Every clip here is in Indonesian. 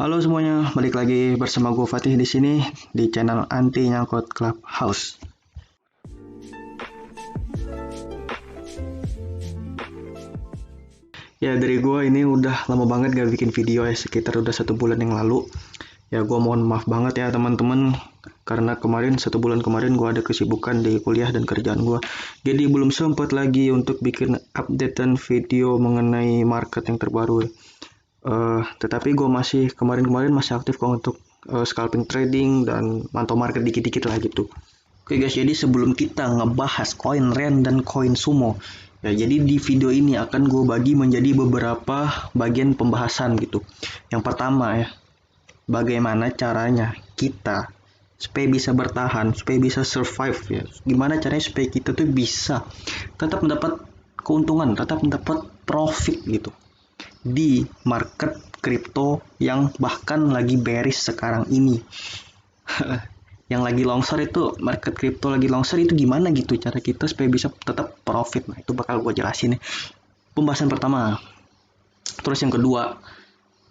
Halo semuanya, balik lagi bersama gue Fatih di sini di channel Anti Nyangkut Clubhouse. Ya dari gue ini udah lama banget gak bikin video ya, sekitar udah 1 bulan yang lalu. Ya gue mohon maaf banget ya teman-teman, karena kemarin 1 bulan kemarin gue ada kesibukan di kuliah dan kerjaan gue. Jadi belum sempat lagi untuk bikin updatean video mengenai market yang terbaru ya. Tetapi gue masih kemarin masih aktif kok untuk scalping trading dan mantau market dikit-dikit lah gitu. Oke guys, jadi sebelum kita ngebahas koin Ren dan koin Sumo, ya jadi di video ini akan gue bagi menjadi beberapa bagian pembahasan gitu. Yang pertama ya, bagaimana caranya kita supaya bisa bertahan, supaya bisa survive ya. Gimana caranya supaya kita tuh bisa tetap mendapat keuntungan, tetap mendapat profit gitu di market kripto yang bahkan lagi bearish sekarang ini. Yang lagi longsor itu, market kripto lagi longsor itu gimana gitu cara kita supaya bisa tetap profit. Nah, itu bakal gue jelasin ya. Pembahasan pertama. Terus yang kedua,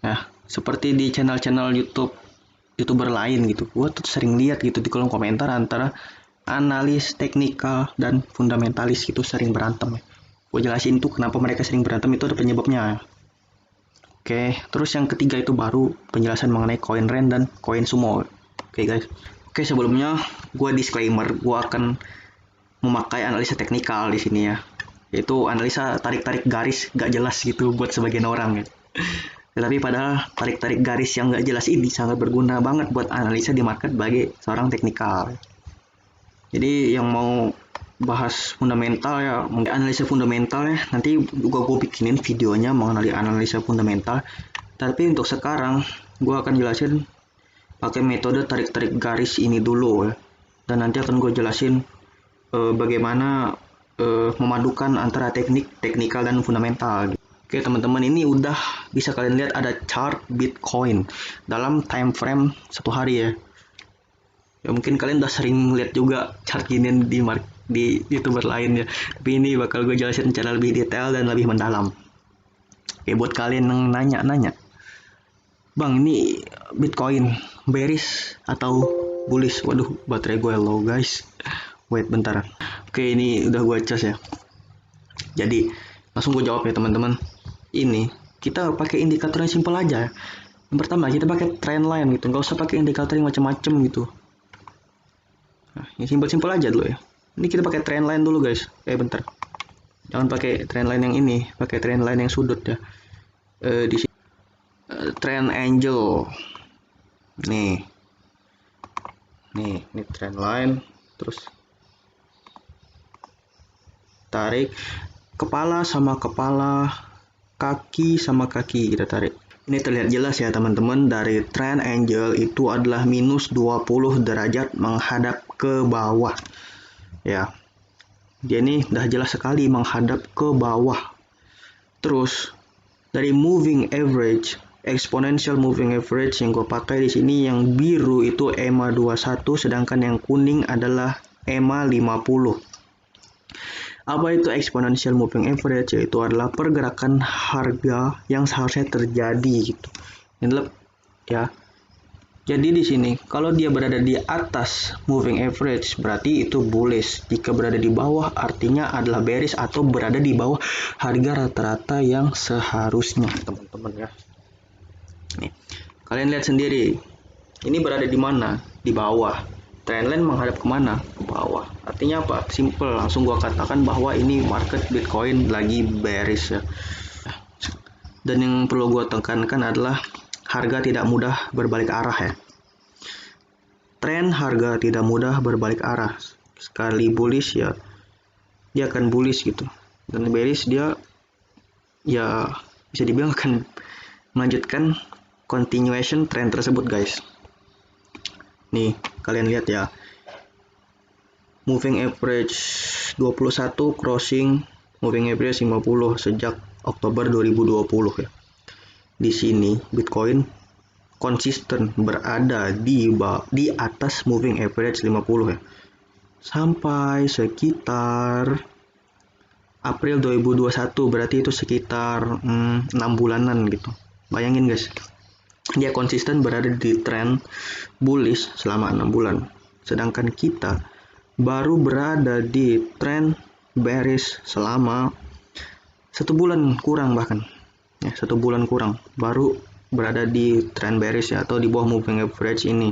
nah, seperti di channel-channel YouTuber lain gitu, gue tuh sering lihat gitu di kolom komentar antara analis teknikal dan fundamentalis gitu sering berantem ya. Gue jelasin tuh kenapa mereka sering berantem, itu ada penyebabnya. Oke, terus yang ketiga itu baru penjelasan mengenai koin Ren dan koin Sumo. Oke guys. Oke, sebelumnya gue disclaimer, gue akan memakai analisa teknikal di sini ya. Yaitu analisa tarik-tarik garis gak jelas gitu buat sebagian orang ya. Tetapi padahal tarik-tarik garis yang gak jelas ini sangat berguna banget buat analisa di market bagi seorang teknikal. Jadi yang mau bahas fundamental ya, analisa fundamental ya, nanti juga gue bikinin videonya mengenai analisa fundamental. Tapi untuk sekarang gue akan jelasin pakai metode tarik-tarik garis ini dulu ya. Dan nanti akan gue jelasin bagaimana memadukan antara teknikal dan fundamental. Oke teman-teman, ini udah bisa kalian lihat ada chart Bitcoin dalam time frame 1 hari ya. Ya mungkin kalian udah sering lihat juga chart ginian di YouTuber lain ya. Tapi ini bakal gue jelasin secara lebih detail dan lebih mendalam. Oke, buat kalian yang nanya-nanya, Bang, ini Bitcoin bearish atau bullish? Waduh, baterai gue low guys. Wait bentar. Oke, ini udah gue cas ya. Jadi langsung gue jawab ya teman-teman. Ini kita pakai indikator yang simpel aja. Yang pertama kita pakai trend line gitu, nggak usah pakai indikator yang macam-macam gitu. Nah, yang simpel-simpel aja dulu ya. Ini kita pakai trend line dulu guys. Bentar. Jangan pakai trend line yang ini, pakai trend line yang sudut ya. Di sini trend angel. Nih, ini trend line. Terus tarik kepala sama kepala, kaki sama kaki kita tarik. Ini terlihat jelas ya teman-teman, dari trend angel itu adalah minus 20 derajat menghadap ke bawah. Ya. Dia ini udah jelas sekali menghadap ke bawah. Terus dari moving average, exponential moving average yang gue pakai di sini yang biru itu EMA 21, sedangkan yang kuning adalah EMA 50. Apa itu exponential moving average? Yaitu adalah pergerakan harga yang seharusnya terjadi gitu. Ini adalah ya. Jadi di sini kalau dia berada di atas moving average berarti itu bullish. Jika berada di bawah artinya adalah bearish atau berada di bawah harga rata-rata yang seharusnya, teman-teman ya. Nih, kalian lihat sendiri. Ini berada di mana? Di bawah. Trendline menghadap kemana? Ke bawah. Artinya apa? Simple, langsung gua katakan bahwa ini market Bitcoin lagi bearish ya. Dan yang perlu gua tekankan adalah harga tidak mudah berbalik arah ya. Tren harga tidak mudah berbalik arah. Sekali bullish ya, dia akan bullish gitu. Dan bearish dia ya bisa dibilang akan melanjutkan continuation trend tersebut guys. Nih, kalian lihat ya. Moving average 21 crossing moving average 50 sejak Oktober 2020 ya. Di sini Bitcoin konsisten berada di atas moving average 50 ya. Sampai sekitar April 2021, berarti itu sekitar 6 bulanan gitu. Bayangin guys. Dia konsisten berada di tren bullish selama 6 bulan. Sedangkan kita baru berada di tren bearish selama 1 bulan kurang bahkan. Ya, 1 bulan kurang baru berada di tren bearish ya, atau di bawah moving average ini.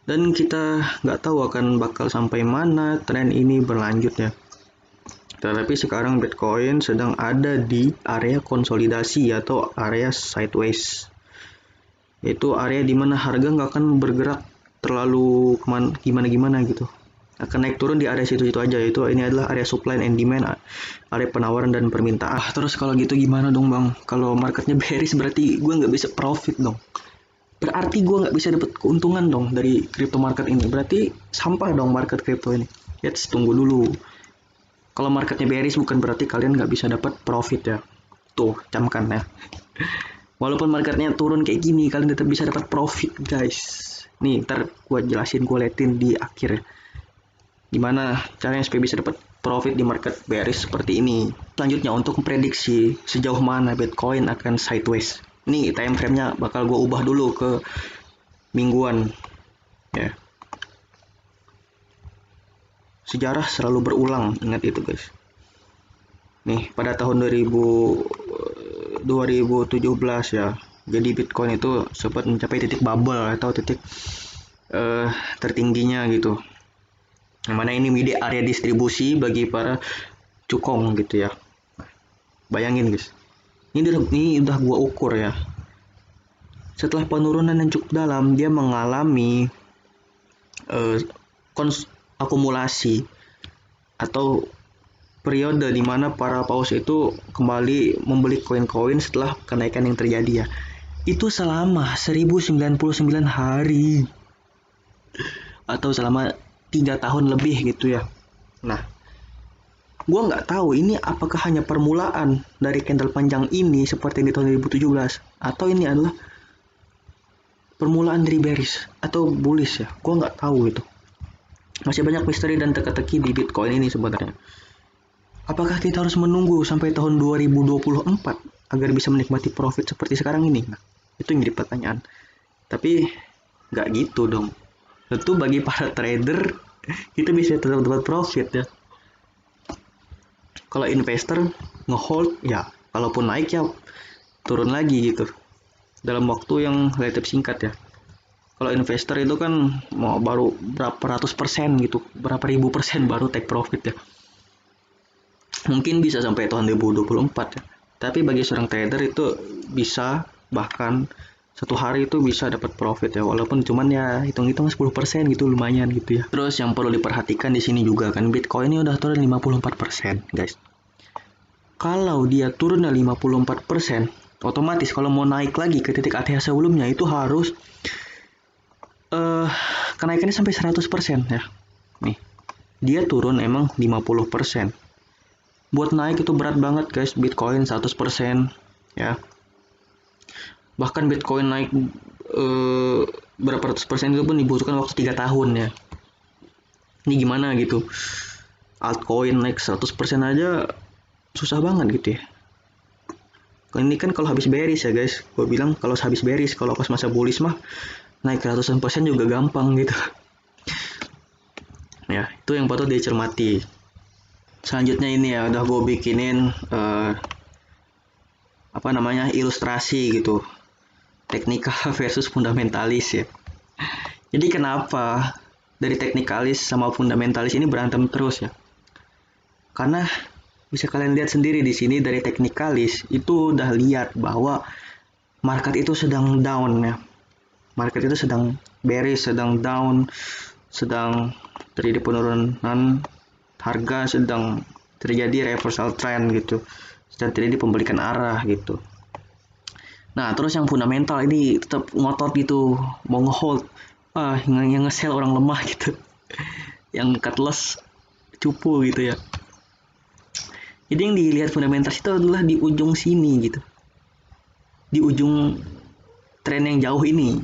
Dan kita nggak tahu akan bakal sampai mana tren ini berlanjut ya. Tetapi sekarang Bitcoin sedang ada di area konsolidasi atau area sideways. Itu area dimana harga nggak akan bergerak terlalu gimana-gimana gitu. Akan naik turun di area situ-situ aja. Itu ini adalah area supply and demand, area penawaran dan permintaan. Terus kalau gitu gimana dong bang? Kalau marketnya bearish berarti gue nggak bisa profit dong. Berarti gue nggak bisa dapat keuntungan dong dari crypto market ini. Berarti sampah dong market crypto ini. Tunggu dulu. Kalau marketnya bearish bukan berarti kalian nggak bisa dapat profit ya. Tuh, camkan ya. Walaupun marketnya turun kayak gini, kalian tetap bisa dapat profit guys. Nih, ntar gue jelasin, gue liatin di akhir ya. Gimana caranya supaya bisa dapat profit di market bearish seperti ini. Selanjutnya untuk memprediksi sejauh mana Bitcoin akan sideways. Ini time frame-nya bakal gue ubah dulu ke mingguan ya. Sejarah selalu berulang, ingat itu guys. Nih, pada tahun 2017 ya. Jadi Bitcoin itu sempat mencapai titik bubble atau titik tertingginya gitu. Yang mana ini menjadi area distribusi bagi para cukong gitu ya. Bayangin guys. Ini udah gua ukur ya. Setelah penurunan yang cukup dalam, dia mengalami akumulasi atau periode di mana para paus itu kembali membeli koin-koin setelah kenaikan yang terjadi ya. Itu selama 1099 hari atau selama 3 tahun lebih gitu ya. Nah, gue nggak tahu ini apakah hanya permulaan dari candle panjang ini seperti di tahun 2017 atau ini adalah permulaan dari bearish atau bullish ya. Gue nggak tahu itu. Masih banyak misteri dan teka-teki di Bitcoin ini sebenarnya. Apakah kita harus menunggu sampai tahun 2024 agar bisa menikmati profit seperti sekarang ini? Nah, itu yang jadi pertanyaan. Tapi nggak gitu dong. Tentu bagi para trader kita bisa tetap dapat profit ya. Kalau investor ngehold ya, kalaupun naik ya turun lagi gitu. Dalam waktu yang relatif singkat ya. Kalau investor itu kan mau baru berapa ratus persen gitu, berapa ribu persen baru take profit ya. Mungkin bisa sampai tahun 2024 ya. Tapi bagi seorang trader itu bisa bahkan satu hari itu bisa dapat profit ya, walaupun cuman ya hitung-hitung 10% gitu, lumayan gitu ya. Terus yang perlu diperhatikan di sini juga kan, Bitcoin ini udah turun 54% guys. Kalau dia turun 54%, otomatis kalau mau naik lagi ke titik ATH sebelumnya itu harus kenaikannya sampai 100% ya. Nih, dia turun emang 50%. Buat naik itu berat banget guys, Bitcoin 100% ya. Bahkan Bitcoin naik berapa ratus persen itu pun dibutuhkan waktu 3 tahun ya. Ini gimana gitu. Altcoin naik 100% aja susah banget gitu ya. Ini kan kalau habis bearish ya guys. Gue bilang kalau habis bearish, kalau pas masa bullish mah naik ratusan persen juga gampang gitu. Ya, itu yang patut dicermati. Selanjutnya ini ya, udah gue bikinin ilustrasi gitu. Teknikal versus fundamentalis ya. Jadi kenapa dari teknikalis sama fundamentalis ini berantem terus ya? Karena bisa kalian lihat sendiri di sini dari teknikalis itu udah lihat bahwa market itu sedang down ya. Market itu sedang bearish, sedang down, sedang terjadi penurunan harga, sedang terjadi reversal trend gitu, sedang terjadi pembalikan arah gitu. Nah, terus yang fundamental ini tetap ngotot gitu, mau ngehold, yang nge-sell orang lemah gitu, yang cut loss cupu gitu ya. Jadi yang dilihat fundamental itu adalah di ujung sini gitu, di ujung tren yang jauh ini.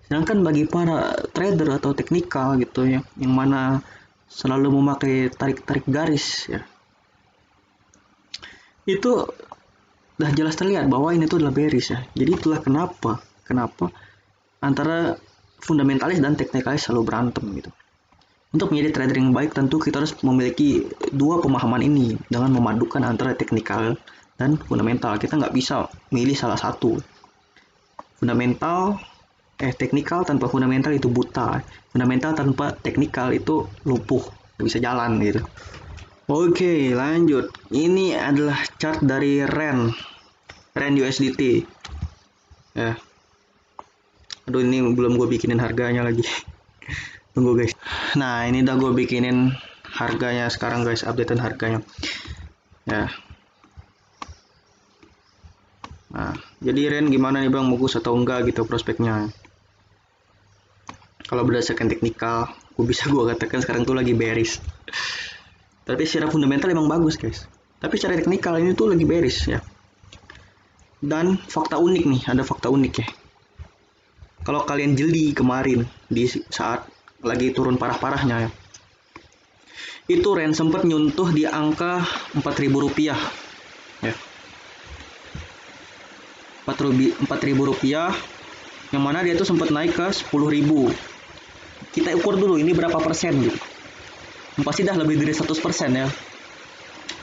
Sedangkan bagi para trader atau teknikal gitu ya, yang mana selalu memakai tarik-tarik garis ya, itu udah jelas terlihat bahwa ini tuh adalah bearish ya. Jadi itulah kenapa antara fundamentalis dan teknikalis selalu berantem gitu. Untuk menjadi trader yang baik tentu kita harus memiliki dua pemahaman ini dengan memadukan antara teknikal dan fundamental. Kita nggak bisa milih salah satu. Teknikal tanpa fundamental itu buta. Fundamental tanpa teknikal itu lumpuh, nggak bisa jalan gitu. Oke, lanjut. Ini adalah chart dari Rand USDT. Ya. Aduh, ini belum gue bikinin harganya lagi. Tunggu guys. Nah, ini udah gue bikinin harganya sekarang guys, updatean harganya. Ya. Nah, jadi Rand gimana nih bang, bagus atau enggak gitu prospeknya? Kalau berdasarkan teknikal, gue katakan sekarang tuh lagi bearish. Tapi secara fundamental emang bagus guys. Tapi secara teknikal ini tuh lagi bearish ya. Dan fakta unik nih, ada fakta unik ya. Kalau kalian jeli kemarin di saat lagi turun parah-parahnya ya, itu Rand sempat nyuntuh di angka 4.000 rupiah ya. 4.000 rupiah, yang mana dia tuh sempat naik ke 10.000. Kita ukur dulu ini berapa persen gitu. Pasti dah lebih dari 100% ya.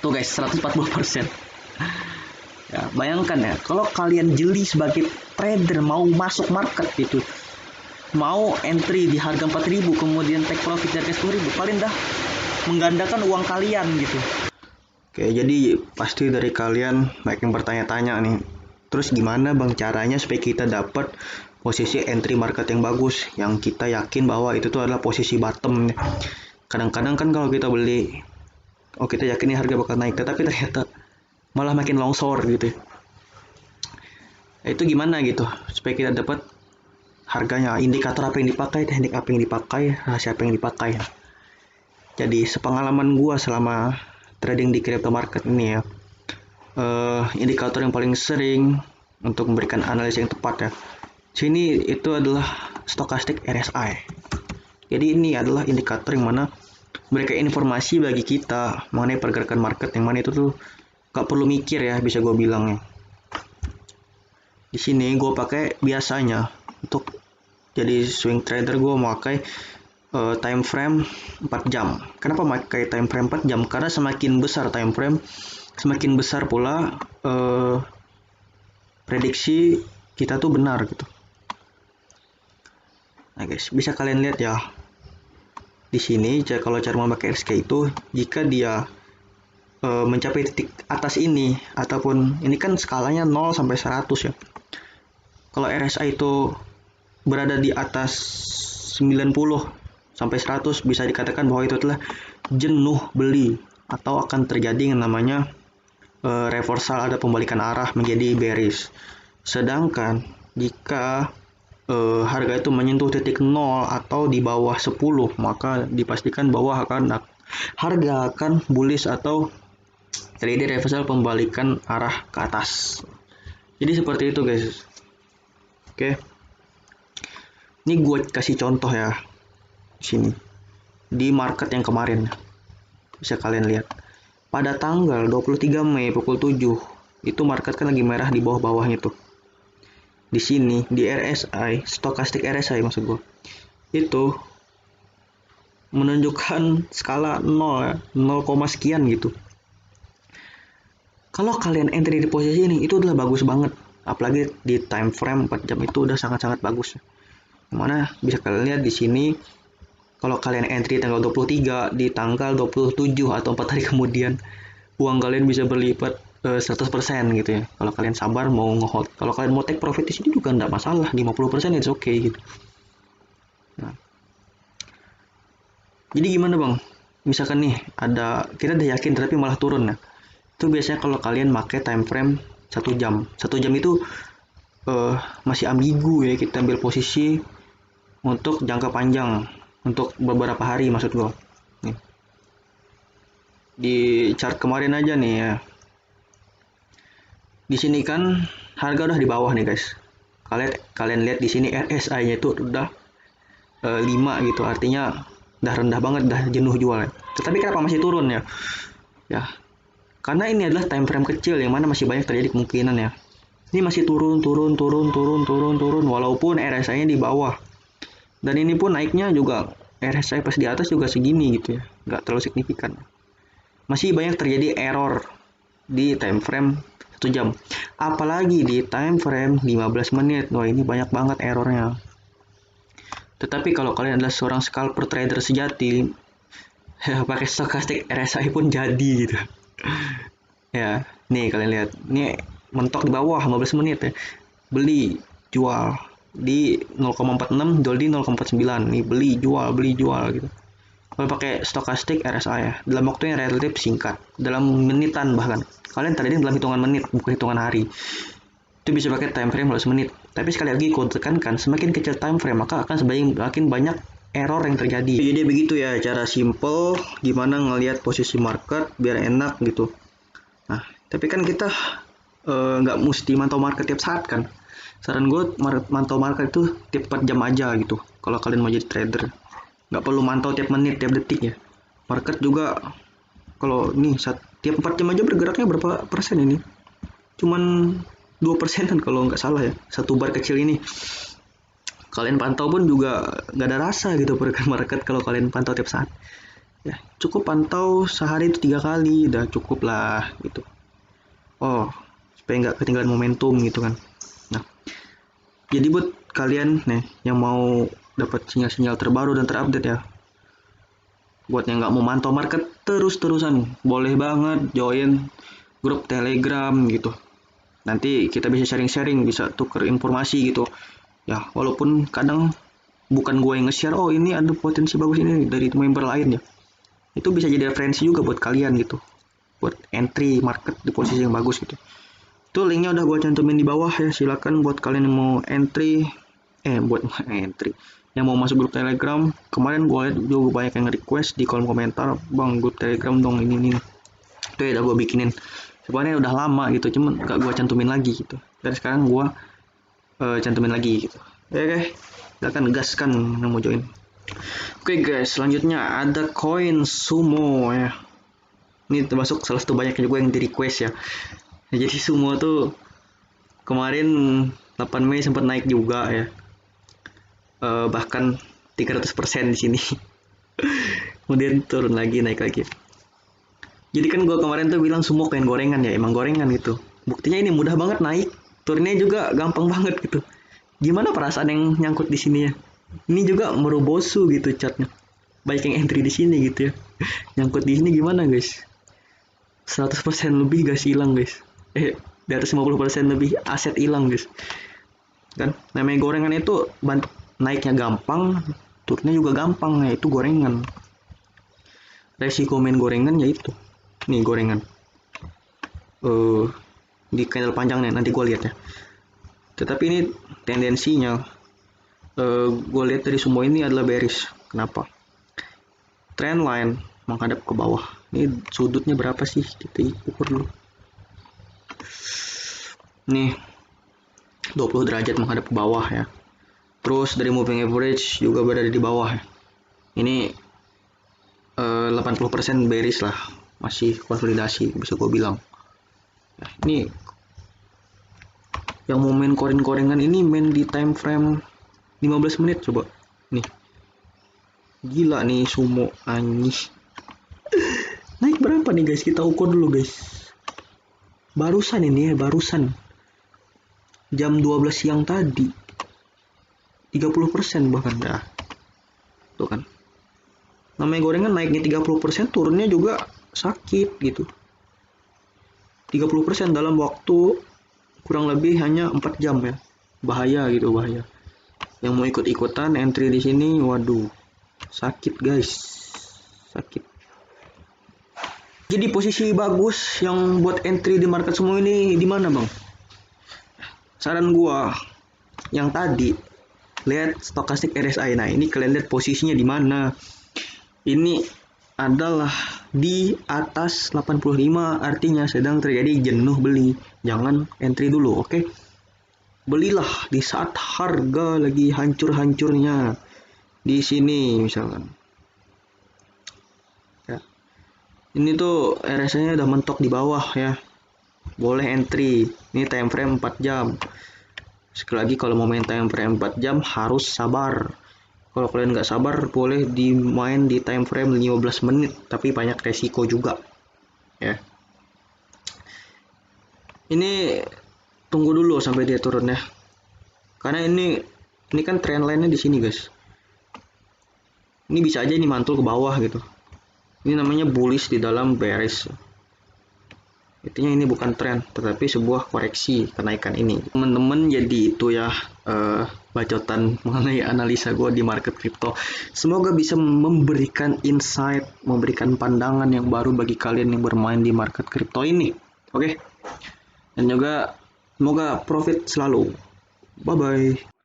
Tuh guys, 140%. Ya, bayangkan ya, kalau kalian jeli sebagai trader mau masuk market gitu, mau entry di harga 4.000 kemudian take profit di harga 10.000, kalian dah menggandakan uang kalian gitu. Oke, jadi pasti dari kalian banyak yang bertanya-tanya nih, terus gimana bang caranya supaya kita dapat posisi entry market yang bagus, yang kita yakin bahwa itu tuh adalah posisi bottom nih. Kadang-kadang kan kalau kita beli, kita yakin nih harga bakal naik, tetapi ternyata malah makin longsor gitu. Itu gimana gitu supaya kita dapat harganya, indikator apa yang dipakai, teknik apa yang dipakai, rahasia apa yang dipakai. Jadi sepengalaman gua selama trading di crypto market ini ya, indikator yang paling sering untuk memberikan analisis yang tepat ya, sini itu adalah stochastic RSI. Jadi ini adalah indikator yang mana memberikan informasi bagi kita mengenai pergerakan market, yang mana itu tuh gak perlu mikir ya, bisa gue bilang ya. Di sini gue pakai biasanya untuk jadi swing trader, gue memakai time frame 4 jam. Kenapa pakai time frame 4 jam? Karena semakin besar time frame, semakin besar pula prediksi kita tuh benar gitu. Nah guys, bisa kalian lihat ya. Di sini kalau cara memakai RSI itu, jika dia mencapai titik atas ini, ataupun ini kan skalanya 0 sampai 100 ya. Kalau RSI itu berada di atas 90 sampai 100, bisa dikatakan bahwa itu adalah jenuh beli, atau akan terjadi yang namanya reversal, ada pembalikan arah menjadi bearish. Sedangkan jika harga itu menyentuh titik 0 atau di bawah 10, maka dipastikan bahwa harga akan bullish atau terjadi reversal, pembalikan arah ke atas. Jadi seperti itu guys. Oke. Ini gue kasih contoh ya. Sini. Di market yang kemarin. Bisa kalian lihat. Pada tanggal 23 Mei pukul 7, itu market kan lagi merah di bawah-bawahnya tuh. Di sini di RSI, stochastic RSI maksud gue, itu menunjukkan skala 0 ya, 0, sekian gitu. Kalau kalian entry di posisi ini, itu adalah bagus banget. Apalagi di time frame 4 jam itu udah sangat-sangat bagus. Mana bisa kalian lihat di sini, kalau kalian entry tanggal 23, di tanggal 27 atau 4 hari kemudian, uang kalian bisa berlipat 100% gitu ya. Kalau kalian sabar mau nge-hold. Kalau kalian mau take profit di sini juga enggak masalah, 50% it's okay gitu. Nah. Jadi gimana bang? Misalkan nih kita udah yakin tapi malah turun ya. Itu biasanya kalau kalian pakai time frame 1 jam. 1 jam itu masih ambigu ya, kita ambil posisi untuk jangka panjang, untuk beberapa hari maksud gue. Nih. Di chart kemarin aja nih ya. Di sini kan harga udah di bawah nih guys. Kalian lihat di sini RSI-nya itu udah 5 gitu, artinya udah rendah banget, udah jenuh jual. Tetapi kenapa masih turun ya? Ya. Karena ini adalah time frame kecil yang mana masih banyak terjadi kemungkinan ya. Ini masih turun walaupun RSI-nya di bawah. Dan ini pun naiknya juga RSI pas di atas juga segini gitu ya, nggak terlalu signifikan. Masih banyak terjadi error di time frame 1 jam. Apalagi di time frame 15 menit. Wah, ini banyak banget errornya. Tetapi kalau kalian adalah seorang scalper trader sejati, pakai stochastic RSI pun jadi gitu. Ya, nih kalian lihat. Ini mentok di bawah 15 menit ya. Beli, jual di 0,46, jual di 0,49. Nih beli jual gitu. Kalau pakai stochastic RSI ya, dalam waktu yang relatif singkat, dalam menitan bahkan. Kalian trading dalam hitungan menit, bukan hitungan hari. Itu bisa pakai time frame 15 menit. Tapi sekali lagi aku tekankan, semakin kecil time frame maka akan semakin banyak error yang terjadi. Jadi begitu ya, cara simple gimana ngelihat posisi market biar enak gitu. Nah, tapi kan kita nggak mesti mantau market tiap saat kan. Saran gue mantau market itu tiap 4 jam aja gitu. Kalau kalian mau jadi trader, nggak perlu mantau tiap menit, tiap detik ya. Market juga kalau nih tiap 4 jam aja bergeraknya berapa persen ini? Cuman 2%-an kalau nggak salah ya. Satu bar kecil ini. Kalian pantau pun juga nggak ada rasa gitu pergerakan market kalau kalian pantau tiap saat. Ya, cukup pantau sehari itu 3 kali, udah cukup lah gitu. Oh, supaya nggak ketinggalan momentum gitu kan. Nah, jadi buat kalian nih yang mau dapat sinyal-sinyal terbaru dan terupdate ya, buat yang nggak mau mantau market terus-terusan, boleh banget join grup Telegram gitu. Nanti kita bisa sharing-sharing, bisa tuker informasi gitu. Ya, walaupun kadang bukan gue yang nge-share, oh ini ada potensi bagus ini dari member lain ya. Itu bisa jadi referensi juga buat kalian gitu. Buat entry market di posisi yang bagus gitu. Itu linknya udah gue cantumin di bawah ya. Silakan buat kalian yang mau entry, buat entry, yang mau masuk grup Telegram. Kemarin gue lihat juga banyak yang request di kolom komentar, bang grup Telegram dong ini. Itu ya udah gue bikinin. Sebenarnya udah lama gitu, cuman gak gue cantumin lagi gitu. Dan sekarang gue cantumin lagi gitu. Oke, silakan gaskan yang mau join. Oke guys, selanjutnya ada koin Sumo ya. Ini termasuk salah satu banyak juga yang di request ya. Jadi Sumo tuh kemarin 8 Mei sempat naik juga ya. Bahkan 300% di sini. Kemudian turun lagi, naik lagi. Jadi kan gue kemarin tuh bilang Sumo kain gorengan ya, emang gorengan gitu. Buktinya ini mudah banget naik, turunnya juga gampang banget gitu. Gimana perasaan yang nyangkut di sini ya? Ini juga merubosu gitu catnya. Banyak yang entry di sini gitu ya. Nyangkut di sini gimana guys? 100% lebih gas hilang guys. Di atas 50% lebih aset hilang guys. Kan namanya gorengan itu naiknya gampang, turunnya juga gampang, ya itu gorengan. Resiko main gorengan ya itu. Nih gorengan. Di candle panjang nih, nanti gue lihat ya. Tetapi ini tendensinya gue lihat dari semua ini adalah bearish. Kenapa? Trendline menghadap ke bawah. Ini sudutnya berapa sih? Kita ukur dulu. Nih 20 derajat menghadap ke bawah ya. Terus dari moving average juga berada di bawah ya. Ini 80% bearish lah. Masih konsolidasi bisa gue bilang. Nah, ini yang mau main koren-korengan ini main di time frame 15 menit coba. Nih. Gila nih Sumo anjing. Naik berapa nih guys? Kita ukur dulu guys. Barusan ini ya, barusan. Jam 12 siang tadi. 30% bahkan dah. Tuh kan. Namanya gorengan naiknya 30%, turunnya juga sakit gitu. 30% dalam waktu kurang lebih hanya 4 jam ya. Bahaya gitu, bahaya. Yang mau ikut-ikutan entry di sini, waduh. Sakit guys. Sakit. Jadi posisi bagus yang buat entry di market semua ini di mana, Bang? Saran gua yang tadi lihat stochastic RSI. Nah, ini kalian lihat posisinya di mana. Ini adalah di atas 85, artinya sedang terjadi jenuh beli. Jangan entry dulu, oke? Belilah di saat harga lagi hancur-hancurnya. Di sini misalkan. Ya. Ini tuh RSI-nya udah mentok di bawah ya. Boleh entry. Ini time frame 4 jam. Sekali lagi kalau mau main time frame 4 jam harus sabar. Kalau kalian nggak sabar boleh dimain di time frame 15 menit, tapi banyak resiko juga ya. Ini tunggu dulu sampai dia turun ya. Karena ini kan trend line-nya di sini, guys. Ini bisa aja ini mantul ke bawah gitu. Ini namanya bullish di dalam bearish. Intinya ini bukan tren, tetapi sebuah koreksi kenaikan ini. Teman-teman, jadi itu ya bacotan mengenai analisa gue di market crypto. Semoga bisa memberikan insight, memberikan pandangan yang baru bagi kalian yang bermain di market crypto ini. Oke? Dan juga semoga profit selalu. Bye-bye.